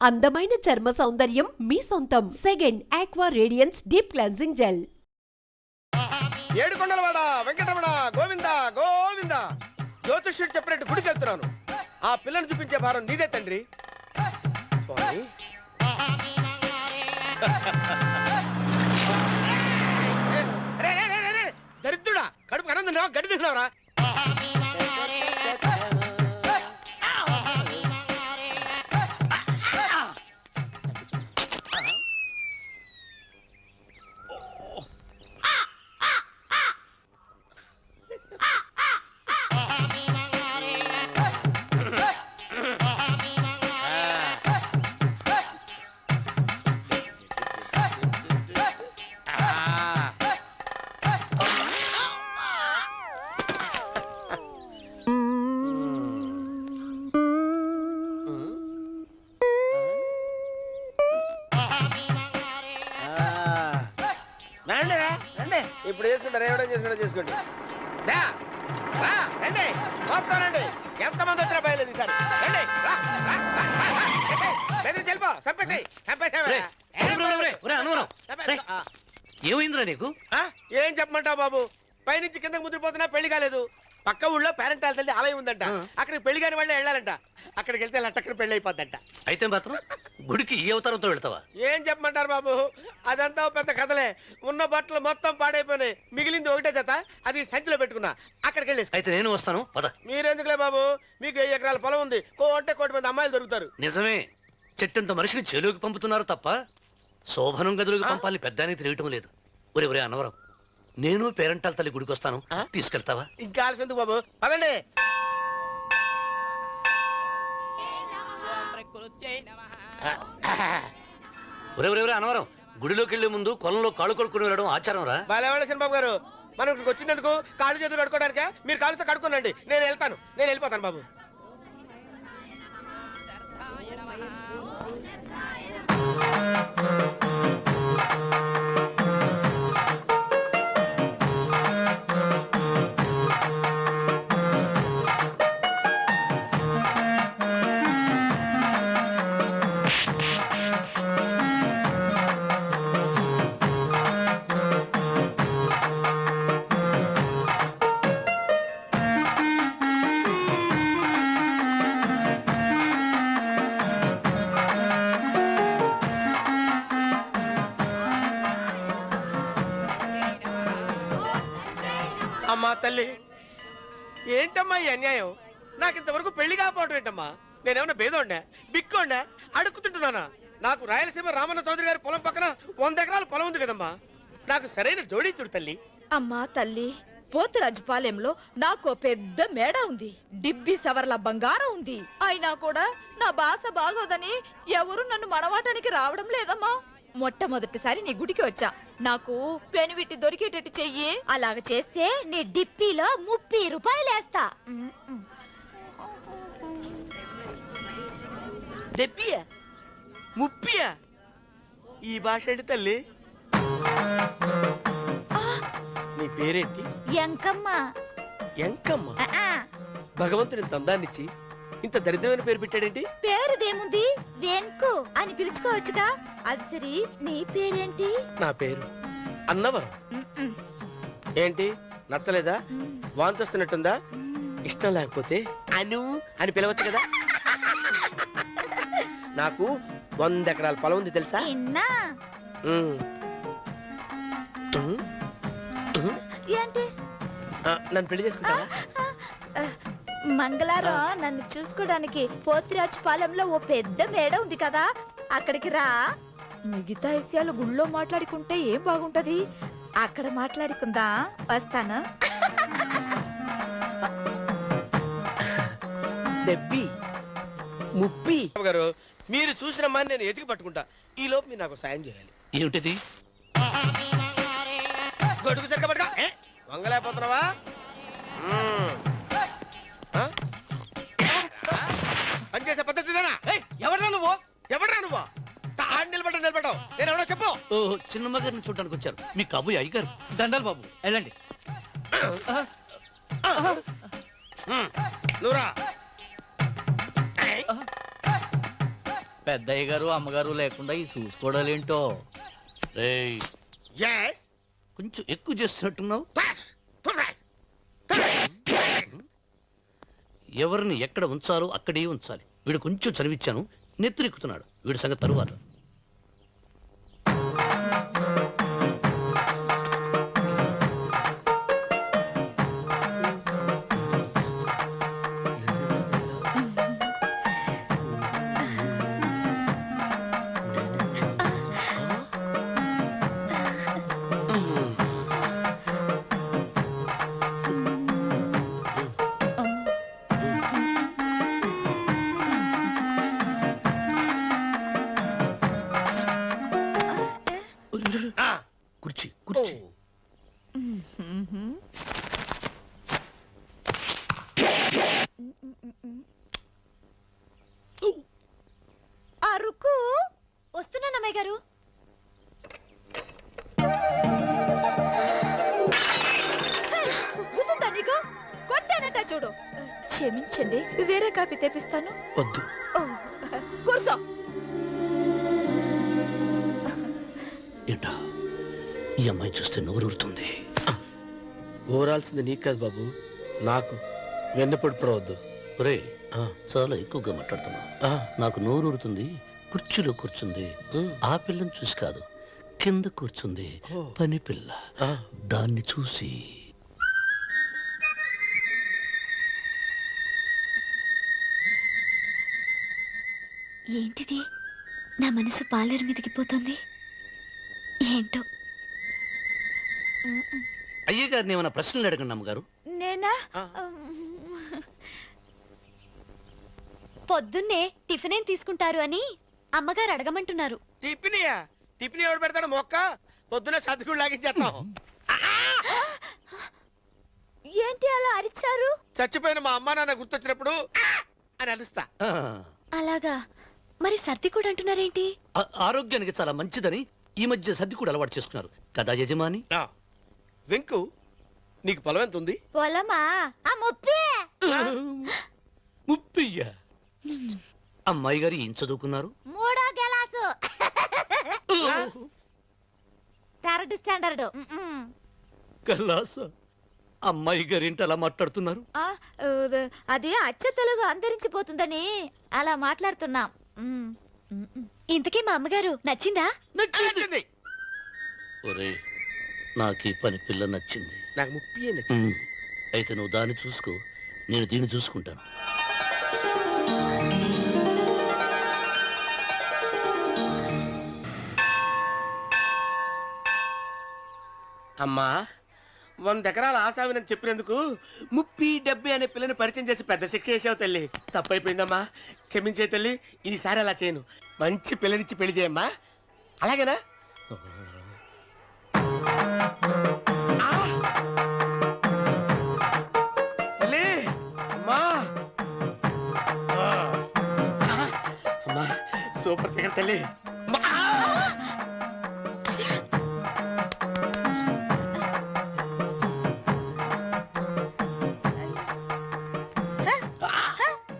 అందమైన చర్మ సౌందర్యం మీ సొంతం. Second aqua radiance deep cleansing gel. ఏడుకొండలవాడ వెంకటరమణ గోవింద గోవింద. జ్యోతిష్యుడు చెప్పినట్టు గుడికి వెళ్తున్నాను. ఆ పిల్లను చూపించే భారం నీదే తండ్రి. స్వామి దరిద్రుడా, కడుపు అన్నం తిన్నావా గడి తిన్నావరా? ఇప్పుడు చేసుకుంటారు, ఏమైనా చేసుకుంటా చేసుకోండి. రండి మొత్తం రండి, ఎంతమంది వచ్చినా బయలేదు ఈసారి. ఏమైందిరా నీకు? ఏం చెప్పమంటావు బాబు, పైనుంచి కిందకి ముద్రపోతున్నా పెళ్లి కాలేదు. పక్క ఊళ్ళో పేరెంట్ తల్లి ఆలయం ఉందంట, అక్కడికి పెళ్లి కాని వాళ్ళే వెళ్ళాలంట. అక్కడికి వెళ్తే లట్టక్కన పెళ్లి అయిపోద్దంట. అయితే మాత్రం గుడికి ఈ అవతారంతో వెళ్తావా? ఏం చెప్పమంటారు బాబు, అదంతా పెద్ద కథలే. ఉన్న బట్టలు మొత్తం పాడైపోయినాయి, మిగిలింది ఒకటే జత, అది సంచిలో పెట్టుకున్నా. అక్కడికి వెళ్ళేసి అయితే నేను వస్తాను పద. మీరెందుకులే బాబు, మీకు 10 ఎకరాల పొలం ఉంది, కోటి మంది అమ్మాయిలు దొరుకుతారు. నిజమే, చెట్టంత మనిషిని చెలువుకి పంపుతున్నారు తప్ప శోభనం గదులకు పంపాలని పెద్దానికి తెలియటం లేదు. ఒరే ఒరే అన్నవరం, నేను పేరెంటాల తల్లి గుడికి వస్తాను, తీసుకెళ్తావా? ఇంకా ఆలస్యం ఎందుకు బాబు, పదండి. ఒరే ఒరే ఒరే అన్నవరం, గుడిలోకి వెళ్లే ముందు కొలంలో కాళ్ళు కడుక్కుని వెళ్ళడం ఆచారం రా. బాలేవాళ్ళ చంద్రబాబు గారు, మనం ఇక్కడికి వచ్చినందుకు కాళ్ళు చేతులు కడుక్కోవడానికే. మీరు కాళ్ళతో కడుక్కోనండి, నేను వెళ్తాను, నేను వెళ్ళిపోతాను బాబు. అమ్మా తల్లి, ఏంటమ్మా ఈ అన్యాయం? నాకు ఇంతవరకు పెళ్లి కాకపోవడం ఏంటమ్మా? నేనేమన్నా బేదోండా, బిక్కోండా, అడుక్కుతుంటున్నానా? నాకు రాయలసీమ రామన్న చౌదరి గారి పొలం పక్కన 100 ఎకరాల పొలం ఉంది కదమ్మా. నాకు సరైన జోడించుడు తల్లి. అమ్మా తల్లి, పోతురాజుపాలెంలో నాకు పెద్ద మేడ ఉంది, డిబ్బి సవర్ల బంగారం ఉంది. అయినా కూడా నా భాష బాగోదని ఎవరు నన్ను మనవాటానికి రావడం లేదమ్మా. మొట్టమొదటిసారి నీ గుడికి వచ్చా, నాకు పెనువిట్టి దొరికేటట్టు చెయ్యి. అలాగ చేస్తే నీ డిప్పిలో 30 రూపాయలు వేస్తా. డెబ్బియా 30? ఈ భాష ఏంటి తల్లి? నీ పేరేంటి? ఎంకమ్మ. ఎంకమ్మ? భగవంతుని ఇంత అందాన్నిచ్చి ఇంత దరిద్రమైన పేరు పెట్టాడేంటి? పేరుదేముంది, వెంకు అని పిలుచుకోవచ్చుగా. అది సరి, నీ పేరేంటి? నా పేరు అన్నవరం. ఏంటి నచ్చలేదా? వాంతొస్తున్నట్టుందా? ఇష్టం లేకపోతే అను అని పిలవచ్చు కదా. నాకు 100 ఎకరాల పొలం ఉంది తెలుసా? ఏంటి? నన్ను పెళ్లి చేసుకుంటావా? మంగళవారం నన్ను చూసుకోవడానికి పోతిరాజుపాలెంలో ఓ పెద్ద మేడ ఉంది కదా, అక్కడికి రా. మిగతా విషయాలు గుళ్ళో మాట్లాడుకుంటే ఏం బాగుంటది, అక్కడ మాట్లాడుకుందా. వస్తాను. డెబ్బి 30 గారు, మీరు చూసిన మాని నేను ఎతికి పట్టుకుంటా. ఈ లోపు మీరు నాకు సాయం చేయాలి. ఏమిటిది? గొడుగు సరిగ్గా పట్టుకో. వంగలేకపోతున్నావా? పనిచేసే పద్ధతి ఎవరా నువ్వు? ఎవడరా నువ్వు? నిలబడ్డావు, నేను ఎవడో చెప్పు. చిన్నమ్మ గారిని చూడడానికి వచ్చారు, మీ కాబోయే అయ్యగారు. దండాలు బాబు, వెళ్ళండి. నువ్వురా. పెద్దయ్య గారు అమ్మగారు లేకుండా ఈ చూసుకోవడాలేంటో. రేయ్, ఎస్ కొంచెం ఎక్కువ చేస్తున్నట్టున్నావు. ఎవరిని ఎక్కడ ఉంచాలో అక్కడే ఉంచాలి. వీడు కొంచెం చదివిచ్చాను, నెత్తురెక్కుతున్నాడు. వీడి సంగతి తరువాత. కుర్చీ కుర్చీ. అరుకు వస్తున్నాను అమ్మాయి గారు. గుద్దుతా నీకు? కొట్టానట చూడు. క్షమించండి, వేరే కాపీ తెప్పిస్తాను. వద్దు. ఓ, కూర్చో. ఏంటా ఈ అమ్మాయి చూస్తే నోరూరుతుంది. ఊరాల్సింది నీకు కాదు బాబు, నాకు. వెన్నపొడి పడవద్దు. రే, చాలా ఎక్కువగా మాట్లాడుతున్నా. నాకు నోరూరుతుంది. కుర్చీలో కూర్చుంది. ఆ పిల్లని చూసి కాదు, కింద కూర్చుంది పని పిల్ల. దాన్ని చూసి ఏంటిది? నా మనసు పాలేరు మీదకి పోతుంది. ఏంటో. అయ్య గారిని ఏమైనా ప్రశ్నలు అడగండి అమ్మగారు. నేనా? పొద్దున్నే టిఫిన్ ఏం తీసుకుంటారు అని అమ్మగారు అడగమంటున్నారు. టిఫినియా? టిఫిన్ ఎవడు పెడతాడు మొక్క? పొద్దున సర్దుకుడు లాగించేస్తాం. ఏంటి అలా అరిచారు? చచ్చిపోయిన మా అమ్మా నాన్న గుర్తొచ్చినప్పుడు అని అలుస్తా. ఆ, అలాగా? మరి సర్ది కూడా అంటున్నారేంటి? ఆరోగ్యానికి చాలా మంచిదని ఈ మధ్య సర్ది కూడా అలవాటు చేసుకున్నారు కదా యజమాని. వెంకు, నీకు పొలం ఎంత ఉంది? పొలమా? ఆ ముప్పి. ముప్పయ్య. అమ్మాయి గారు ఏం చదువుకున్నారు? 3వ గెలాసు. 3rd standard. కల్లాస. అమ్మాయి గారు ఏంటి అలా మాట్లాడుతున్నారు? అది అచ్చ తెలుగు అంతరించిపోతుందని అలా మాట్లాడుతున్నాం. ఇంతకీ మా అమ్మగారు నచ్చిందా? నచ్చింది. ఒరే, నాకు ఈ పని పిల్ల నచ్చింది. నాకు ముప్పి అయితే నువ్వు దాన్ని చూసుకో, నేను దీన్ని చూసుకుంటాను. అమ్మా, 100 ఎకరాల ఆసావినని చెప్పినందుకు 30-70 అనే పిల్లని పరిచయం చేసి పెద్ద శిక్ష చేసావు తల్లి. తప్పైపోయిందమ్మా, క్షమించే తల్లి. ఈసారి అలా చేయను. మంచి పిల్లనిచ్చి పెళ్లి చేయమ్మా. అలాగేనా? తల్లి, అమ్మా. అమ్మా, సూపర్ ఫిగర్ తల్లి.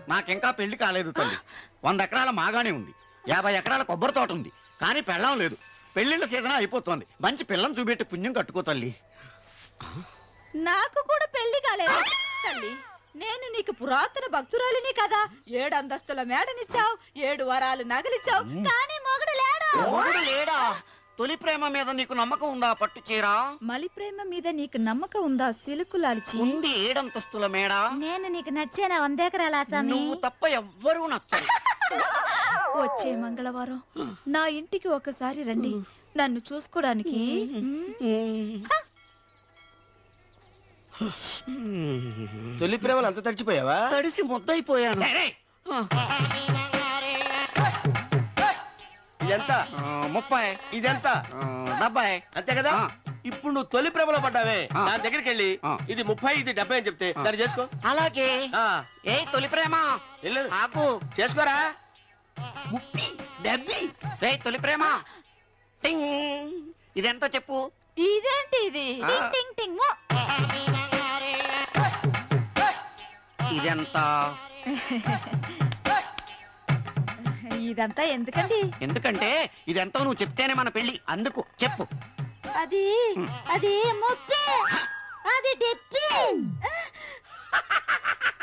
నాకింకా పెళ్లి కాలేదు తల్లి. 100 ఎకరాల మాగానే ఉంది, 50 ఎకరాల కొబ్బరి తోట ఉంది, కానీ పెళ్ళం లేదు. పెళ్లిళ్ళ సీజన్ అయిపోతుంది. మంచి పిల్లని చూపెట్టి పుణ్యం కట్టుకో తల్లి. నాకు కూడా పెళ్లి కాలేదు తల్లి. నేను నీకు పురాతన భక్తురాలిని కదా. 7 అంతస్తుల మేడనిచ్చావు, 7 వరాలు నగలిచ్చావు, కానీ మొగుడు లేడు. మొగుడు లేడా? తొలి ప్రేమ మీద నీకు నమ్మకం ఉందా? పట్టు చీరా. మలి ప్రేమ మీద నీకు నమ్మకం ఉందా? సిలుకులాల్చి ఉంది 7 అంతస్తుల మేడ. నేను నీకు నచ్చేనా? 100 ఎకరాల ఆసామి. నువ్వు తప్ప ఎవ్వరూ నచ్చరు. వచ్చే మంగళవారం నా ఇంటికి ఒకసారి రండి, నన్ను చూసుకోవడానికి. తొలి ప్రేమలు అంత తడిచిపోయావా? తడిసి ముద్దయిపోయాను. ఇదెంత? 30. ఇదెంత? 70. అంతే కదా. ఇప్పుడు నువ్వు తొలి ప్రేమలో పడ్డావే, దాని దగ్గరికి వెళ్ళి ఇది 30 ఇది 70 అని చెప్తే దాన్ని చేసుకో. అలాగే. ఏ తొలి ప్రేమ వెళ్ళు, ఆకు చేసుకోరా. 30, 70. ఏ తొలి ప్రేమ టింగ్. ఇదెంత చెప్పు? ఇదేంటి ఇది? టింగ్ టింగ్ టింగ్ మో. ఇదెంత? ఇదంతా ఎందుకండి? ఎందుకంటే ఇదెంతో నువ్వు చెప్తేనే మన పెళ్లి. అందుకు చెప్పు. అది అది ముప్పి, అది డిప్పి.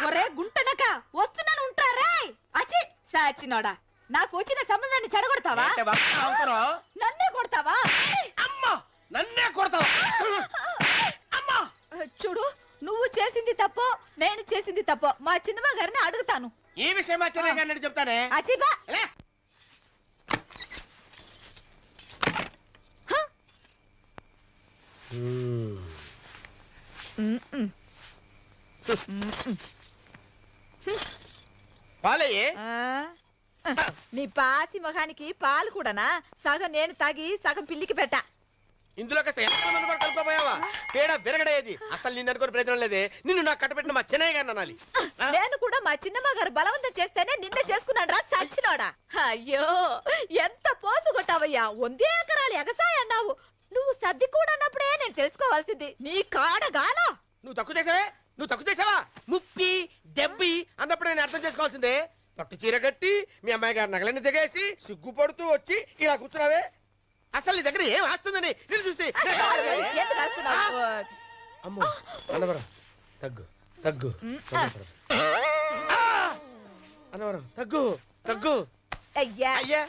ఒరే గుంటనక వస్తున్నాను ఉంటారా? అచి సాచినోడా, నాకు వచ్చిన సంబంధాన్ని చెడగొడతావా? ఏంటే బాబు నవ్వుతున్నావ్? నన్నే కొడతావా? అమ్మా నన్నే కొడతావా? అమ్మా చూడు, నువ్వు చేసింది తప్పో నేను చేసింది తప్పో మా చిన్నమ్మ గారిని అడుగుతాను. ఈ విషయం మా చెన్నై గారిని చెప్తానే. అచిబా లే. పాలయ్యే నీ పాసి మొహానికి పాలు కూడానా? సగం నేను తాగి సగం పిల్లికి పెట్టా. ఇందులో కాస్త ఎంతమంది కూడా కలుపుకోపోయావా? పేడ విరగడేది. అసలు నిన్ను అనుకుని ప్రయత్నం లేదే. నిన్ను నాకు కట్టబెట్టిన మా చెన్నై గారిని అనాలి. నేను కూడా మా చిన్నమ్మ గారు బలవంతం చేస్తేనే నిన్న చేసుకున్నాను రా సచ్చినోడా. అయ్యో ఎంత పోసు కొట్టావయ్యా. 100 ఎకరాలు ఎగసాయ అన్నావు. నువ్వు సర్ది కూడా అన్నప్పుడే నేను తెలుసుకోవాల్సింది. నీ కాడగాలా నువ్వు తక్కువ చేసావే? నువ్వు తక్కువ చేసావా? ముప్పి డెబ్బి అన్నప్పుడు నేను అర్థం చేసుకోవాల్సిందే. పట్టు చీర కట్టి మీ అమ్మాయి గారి నగలని దిగేసి సిగ్గుపడుతూ వచ్చి ఇలా కూర్చున్నావే. అసలు నీ దగ్గర ఏం ఆస్తుందని నేను చూసి ఎందుకు అరుస్తున్నావు? అమ్మో అన్నవరం తగ్గు తగ్గు అన్నవరం తగ్గు తగ్గు. అయ్యా అయ్యా